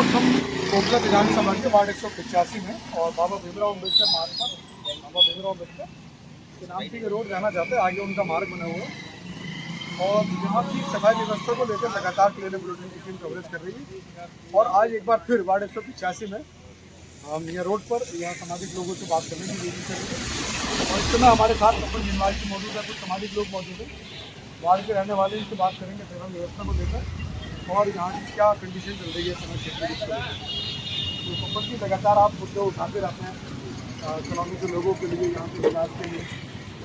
वक्त हम कोटला विधानसभा के वार्ड 185 में और बाबा भीमराव अम्बेडकर मार्ग पर बाबा भीमराव अम्बेडकर के नाम से ये रोड जाना चाहते हैं, आगे उनका मार्ग बना हुआ है और यहाँ की सफाई व्यवस्था को लेकर लगातार क्लीनअप बुलेटिन की टीम कवरेज कर रही है। और आज एक बार फिर वार्ड 185 में हम यहाँ रोड पर यहाँ सामाजिक लोगों से बात करने की कोशिश करेंगे और इस समय हमारे साथ अपन जिनवाई मौजूद है, कुछ सामाजिक लोग मौजूद हैं, वार्ड के रहने वाले, इनसे बात करेंगे ट्रैफिक व्यवस्था को लेकर और यहाँ की क्या कंडीशन चल रही है समय क्षेत्र तो पंकज जी लगातार आप मुद्दे उठाते रहते हैं कॉलोनी के लोगों के लिए, यहाँ के विकास के लिए,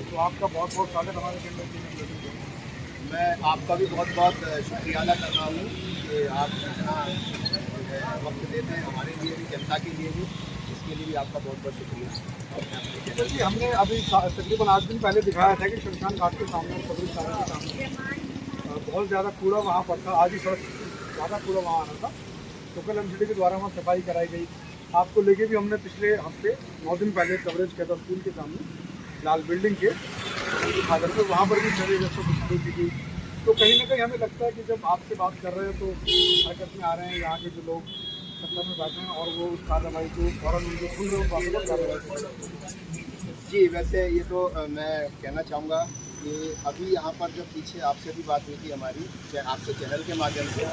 तो आपका बहुत बहुत स्वागत हमारे केंद्र। मैं आपका भी बहुत बहुत शुक्रिया अदा कर रहा हूँ कि आप इतना वक्त देते हैं हमारे लिए भी, जनता के लिए भी, इसके लिए भी आपका बहुत बहुत शुक्रिया। जी हमने अभी तकरीबन 8 दिन पहले दिखाया था कि शमशान घाट के सामने, कब्रिस्तान के सामने बहुत ज़्यादा कूड़ा वहाँ पर था, आज ही सड़क ज़्यादा कूड़ा वहाँ आना था, तो कल एमसीडी के द्वारा वहाँ सफाई कराई गई। आपको लेके भी हमने पिछले हफ्ते 9 दिन पहले कवरेज किया था स्कूल के सामने लाल बिल्डिंग के खाकर पे, वहाँ पर भी सभी बच्चों की शुरू की गई। तो कहीं ना कहीं हमें लगता है कि जब आपसे बात कर रहे हैं तो हरकत में आ रहे हैं यहाँ के जो लोग सत्ता में बैठे हैं और वो उस कार्रवाई को फौरन उनको सुन रहे हो कार्रवाई। जी वैसे ये तो मैं कहना चाहूँगा कि अभी यहाँ पर जब पीछे आपसे भी बात हुई थी हमारी आपके चैनल के माध्यम से,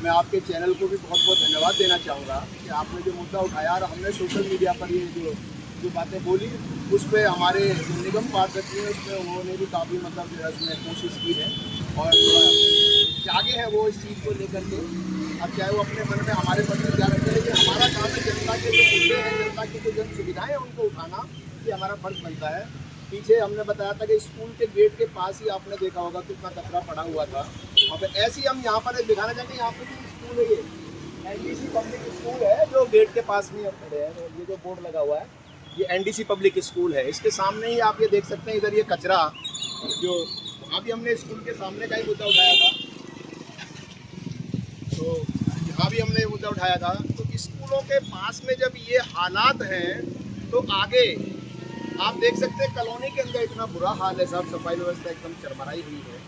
मैं आपके चैनल को भी बहुत बहुत धन्यवाद देना चाहूँगा कि आपने जो मुद्दा उठाया और हमने सोशल मीडिया पर ये जो बातें बोली उस पर हमारे जो निगम पार्षद हैं उसमें उन्होंने भी काफ़ी मतलब जो है उसमें कोशिश की है और जागे हैं वो इस चीज़ को लेकर के। अब चाहे वो अपने मन में हमारे मन में क्या रखते हैं कि हमारा काम है जनता के जो मुद्दे हैं, जनता की जो जन सुविधाएँ हैं उनको उठाना, ये हमारा फर्ज बनता है। पीछे हमने बताया था कि स्कूल के गेट के पास ही आपने देखा होगा कितना कचरा पड़ा हुआ था वहाँ पे। ऐसे ही हम यहाँ पर दिखाना चाहते हैं, यहाँ पे भी स्कूल है, ये एनडीसी पब्लिक स्कूल है जो गेट के पास में खड़े हैं। ये जो बोर्ड लगा हुआ है ये एनडीसी पब्लिक स्कूल है, इसके सामने ही आप ये देख सकते हैं इधर ये कचरा जो वहाँ भी हमने स्कूल के सामने का ही मुद्दा उठाया था, तो यहाँ भी हमने मुद्दा उठाया था। तो स्कूलों के पास में जब ये हालात हैं तो आगे आप देख सकते हैं कॉलोनी के अंदर इतना बुरा हाल है, साफ सफाई व्यवस्था एकदम चरमराई हुई है।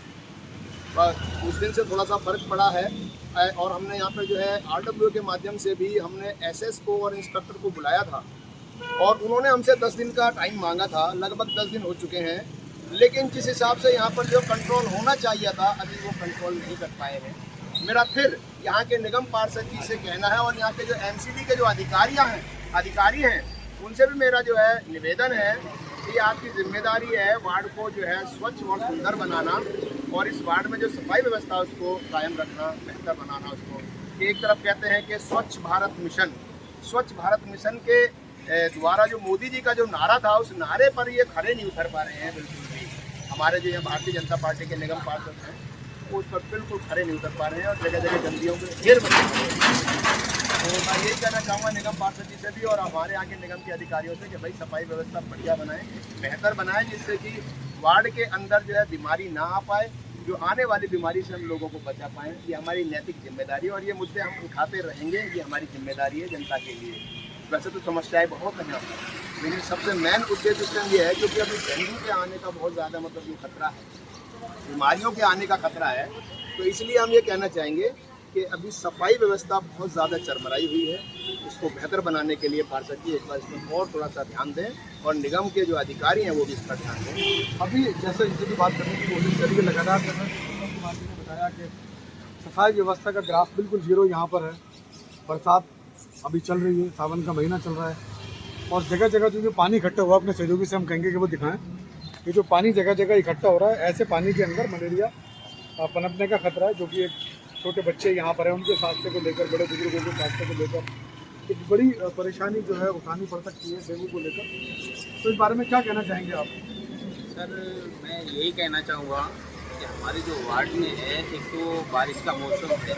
पर उस दिन से थोड़ा सा फ़र्क पड़ा है और हमने यहाँ पर जो है आरडब्ल्यू के माध्यम से भी हमने एसएस को और इंस्पेक्टर को बुलाया था और उन्होंने हमसे 10 दिन का टाइम मांगा था। लगभग 10 दिन हो चुके हैं, लेकिन जिस हिसाब से यहाँ पर जो कंट्रोल होना चाहिए था अभी वो कंट्रोल नहीं कर पाए हैं। मेरा फिर यहाँ के निगम पार्षद जी से कहना है और यहाँ के जो एमसीडी के जो अधिकारी हैं उनसे भी मेरा जो है निवेदन है कि आपकी जिम्मेदारी है वार्ड को जो है स्वच्छ और सुंदर बनाना और इस वार्ड में जो सफाई व्यवस्था है उसको कायम रखना, बेहतर बनाना उसको। एक तरफ कहते हैं कि स्वच्छ भारत मिशन के द्वारा जो मोदी जी का जो नारा था उस नारे पर ये खड़े नहीं उतर पा रहे हैं बिल्कुल भी। हमारे जो यहाँ भारतीय जनता पार्टी के निगम पार्षद हैं वो उस पर बिल्कुल खड़े नहीं उतर पा रहे हैं और जगह जगह गंदगियों के घेर बने हुए हैं। तो मैं यही कहना चाहूँगा निगम पार्षद जी से भी और हमारे यहाँ के निगम के अधिकारियों से कि भाई सफाई व्यवस्था बढ़िया बनाएं, बेहतर बनाएं, जिससे कि वार्ड के अंदर जो है बीमारी ना आ पाए, जो आने वाली बीमारी से हम लोगों को बचा पाएँ। ये हमारी नैतिक जिम्मेदारी है और ये मुद्दे हम उठाते रहेंगे, ये हमारी जिम्मेदारी है जनता के लिए। वैसे तो समस्याएं बहुत हैं, लेकिन सबसे मेन उद्देश्य इसमें ये है क्योंकि अभी डेंगू के आने का बहुत ज़्यादा मतलब ये खतरा है, बीमारियों के आने का खतरा है, तो इसलिए हम ये कहना चाहेंगे कि अभी सफाई व्यवस्था बहुत ज़्यादा चरमराई हुई है, उसको बेहतर बनाने के लिए पार्षद जी एक बार इसमें और थोड़ा सा ध्यान दें और निगम के जो अधिकारी हैं वो भी इस पर ध्यान दें। अभी जैसे इनसे भी बात करने की कोशिश करिए, लगातार ने बताया कि सफाई व्यवस्था का ग्राफ बिल्कुल जीरो यहाँ पर है। बरसात अभी चल रही है, सावन का महीना चल रहा है और जगह जगह जो पानी इकट्ठा हुआ, अपने सहयोगी से हम कहेंगे कि वो दिखाएं। ये जो पानी जगह जगह इकट्ठा हो रहा है, ऐसे पानी के अंदर मलेरिया पनपने का खतरा है, जो कि एक छोटे बच्चे यहाँ पर हैं उनके स्वास्थ्य को लेकर, बड़े बुजुर्गों के स्वास्थ्य को लेकर एक बड़ी परेशानी जो है उठानी पड़ सकती है डेंगू को लेकर। तो इस बारे में क्या कहना चाहेंगे आप? सर मैं यही कहना चाहूँगा कि हमारे जो वार्ड में है, एक तो बारिश का मौसम है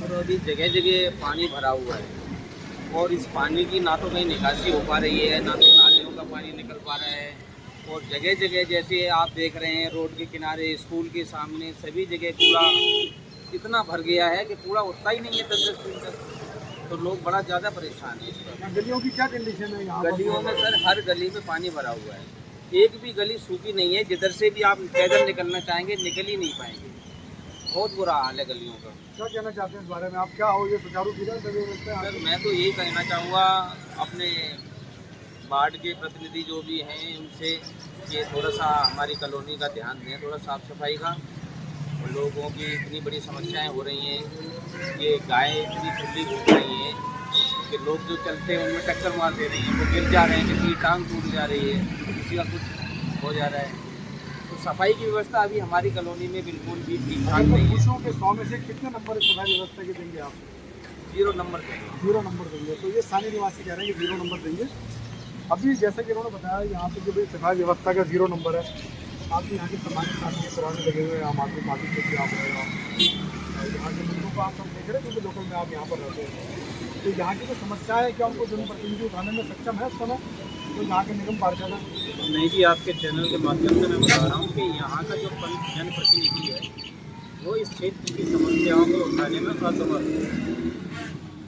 और अभी जगह जगह पानी भरा हुआ है और इस पानी की ना तो कहीं निकासी हो पा रही है, ना तो नालियों का पानी निकल पा रहा है और जगह जगह जैसे आप देख रहे हैं रोड के किनारे, स्कूल के सामने, सभी जगह कूड़ा इतना भर गया है कि कूड़ा उठता ही नहीं है 10-10 दिन तक, तो लोग बड़ा ज़्यादा परेशान हैं इस पर। गलियों की क्या कंडीशन है यहाँ? गलियों में सर हर गली में पानी भरा हुआ है, एक भी गली सूखी नहीं है, जिधर से भी आप पैदल निकलना चाहेंगे निकल ही नहीं पाएंगे। बहुत बुरा हाल है गलियों का। क्या कहना चाहते हैं इस बारे में आप? क्या हो ये सुचारू किधर सभी व्यवस्था है? सर मैं तो यही कहना चाहूँगा अपने वार्ड के प्रतिनिधि जो भी हैं उनसे कि थोड़ा सा हमारी कॉलोनी का ध्यान दें, थोड़ा साफ सफाई का। और लोगों की इतनी बड़ी समस्याएं हो रही हैं, ये गायें इतनी खुली घूम रही हैं कि लोग जो चलते हैं उनमें टक्कर मार दे रही हैं, वो गिर जा रहे हैं, किसी की टांग टूट जा रही है, किसी का कुछ हो जा रहा है। तो सफाई की व्यवस्था अभी हमारी कॉलोनी में बिल्कुल भी ठीक ठाक अगर मैं नहीं है। पूछूं कि 100 में से कितने नंबर इस सफाई व्यवस्था के देंगे आप? 0 नंबर पे। 0 नंबर देंगे। तो ये स्थानीय निवासी कह रहे हैं कि 0 नंबर देंगे। अभी जैसे कि उन्होंने बताया यहाँ पे जो भी सफाई व्यवस्था का 0 नंबर है, आप भी यहाँ के सामान्य साथी पुराने लगे हुए हैं, आम आदमी पार्टी के भी आप रहे हो, यहाँ के लोगों को आप सब देख रहे हैं क्योंकि लोकल में आप यहाँ पर रहते हैं। तो यहाँ की जो समस्या है क्या उनको जनप्रतिनिधि उठाने में सक्षम है इस समय? तो यहाँ के निगम पार्षद है? नहीं जी, आपके चैनल के माध्यम से मैं बता रहा हूँ कि यहाँ का जो जनप्रतिनिधि है वो इस क्षेत्र की समस्याओं को उठाने में असमर्थ है।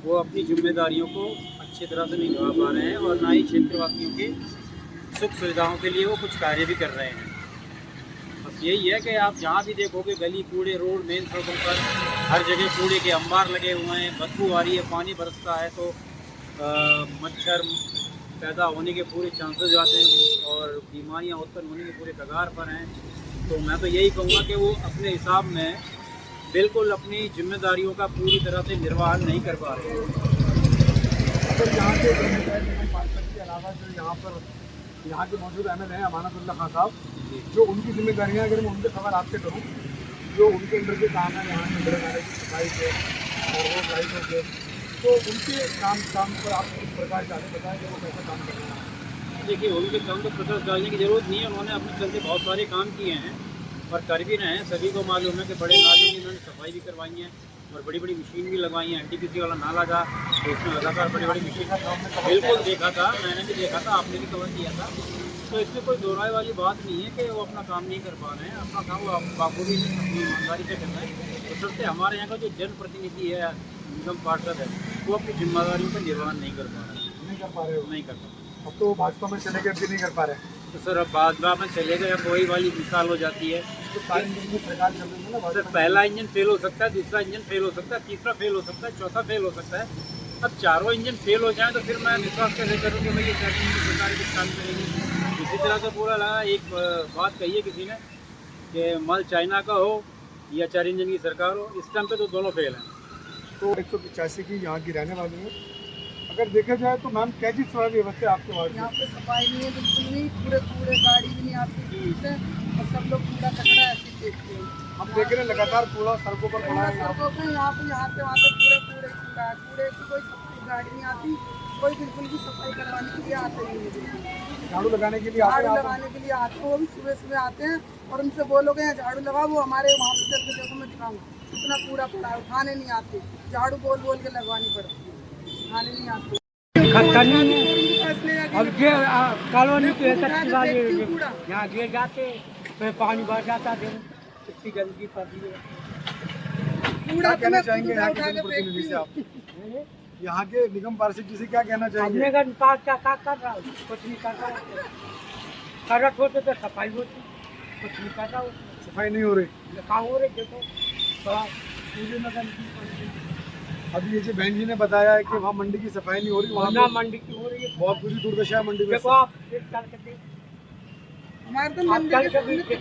वो अपनी जिम्मेदारियों को अच्छी तरह से नहीं निभा पा रहे हैं और ना ही क्षेत्रवासियों की सुख सुविधाओं के लिए वो कुछ कार्य भी कर रहे हैं। बस यही है कि आप जहाँ भी देखोगे गली कूड़े, रोड, मेन सड़कों पर हर जगह कूड़े के अंबार लगे हुए हैं, बदबू आ रही है, पानी बरसता है तो मच्छर पैदा होने के पूरे चांसेस आते हैं और बीमारियां उत्पन्न होने के पूरे कगार पर हैं। तो मैं तो यही कहूँगा कि वो अपने हिसाब में बिल्कुल अपनी जिम्मेदारियों का पूरी तरह से निर्वहन नहीं कर पा रहे हैं। अगर यहाँ के निगम पार्षद के अलावा जो यहाँ के मौजूद MLA हैं अमानतुल्लाह खान साहब, जो उनकी जिम्मेदारियाँ अगर मैं उनके सवाल आपसे करूँ, जो उनके अंदर के काम है यहाँ के बड़े की सफाई के और रोड लाइटों के, तो उनके काम पर आप किस प्रकार से बताएं कि वो कैसे काम कर रहे हैं? देखिए, उनके काम को प्रकाश डालने की जरूरत नहीं है। उन्होंने अपने चलते बहुत सारे काम किए हैं और कर भी रहे हैं। सभी को मालूम है कि बड़े नालों की उन्होंने सफाई भी करवाई है और बड़ी बड़ी मशीन भी लगवाई है। NTPC वाला नाला था तो इसमें लगातार बड़ी बड़ी मशीन बिल्कुल देखा था, मैंने भी देखा था, आपने भी कवर किया था। तो इसमें कोई दोहराए वाली बात नहीं है कि वो अपना काम नहीं कर पा रहे हैं। अपना काम वो बाखूबी अपनी ईमानदारी से कर रहे हैं। तो सबसे हमारे यहाँ का जो जनप्रतिनिधि है, निगम पार्षद है, वो अपनी जिम्मेदारियों का निर्वहन नहीं कर पा रहे हैं। नहीं कर पा रहे हो? नहीं कर पा रहे। अब तो भाजपा में चले गए, नहीं कर पा रहे। तो सर अब भाजपा में चले गए, अब वही वाली मिसाल हो जाती है। तो सारी इंजन की सरकार चल रही है ना सर भाजपा। पहला इंजन फेल हो सकता है, दूसरा इंजन फेल हो सकता है, तीसरा फेल हो सकता है, चौथा फेल हो सकता है। अब चारों इंजन फेल हो जाएं तो फिर मैं विश्वास कैसे करूँ कि भाई ये चारों इंजन सरकार कुछ काम करेगी। इसी तरह से पूरा लगा। एक बात कही है किसी ने कि माल चाइना का हो या 4 इंजन की सरकार हो, इस टाइम पे तो दोनों फेल हैं। तो 185 की यहाँ की रहने वाली है। अगर देखा जाए तो मैम कैसी सफाई व्यवस्था है आपके वार्ड में? यहाँ पे सफाई नहीं है बिल्कुल नहीं, पूरे गाड़ी भी नहीं आती ठीक से और सब लोग कूड़ा कचरा ऐसे ही देखते हैं। हम देख रहे हैं लगातार कूड़ा सड़कों पर पड़ा है। सड़कों पे यहाँ से वहाँ तक कूड़े की कोई सफाई गाड़ी नहीं आती, कोई बिल्कुल भी सफाई करवाने के लिए आता ही नहीं है। बिल्कुल झाड़ू लगाने के लिए आते झाड़ू हैं आप? लगाने के लिए आते हैं, वो भी सुबह आते हैं और उनसे बोलोगे यहाँ झाड़ू लगाओ, वो हमारे वहाँ पे चल के देखो मैं दिखाऊंगा इतना कूड़ा पड़ा है, उठाने नहीं आते। झाड़ू बोल के लगवानी पड़ती है, उठाने नहीं आते। अब ये कॉलोनी के यहाँ गिर जाते तो पानी भर जाता दिन, इतनी गंदगी पड़ती है। क्या कहना चाहेंगे यहाँ के जनप्रतिनिधि से आप? यहाँ के निगम पार्षद जी से क्या कहना चाहेंगे? अपने घर पास क्या कर रहा हूँ, कुछ नहीं कर रहा हूँ। करत होते तो सफाई होती, कुछ नहीं कर रहा हूँ। सफाई नहीं हो रही? कहाँ हो रही देखो, पूरी में गंदगी पड़ती है। अभी ये जो बहन जी ने बताया है कि वहाँ मंडी की सफाई नहीं हो रही, वहाँ ना मंडी की हो रही है, बहुत बुरी दुर्दशा है मंडी में। देखो आप एक साल के हमारे तो मंदिर के सामने तो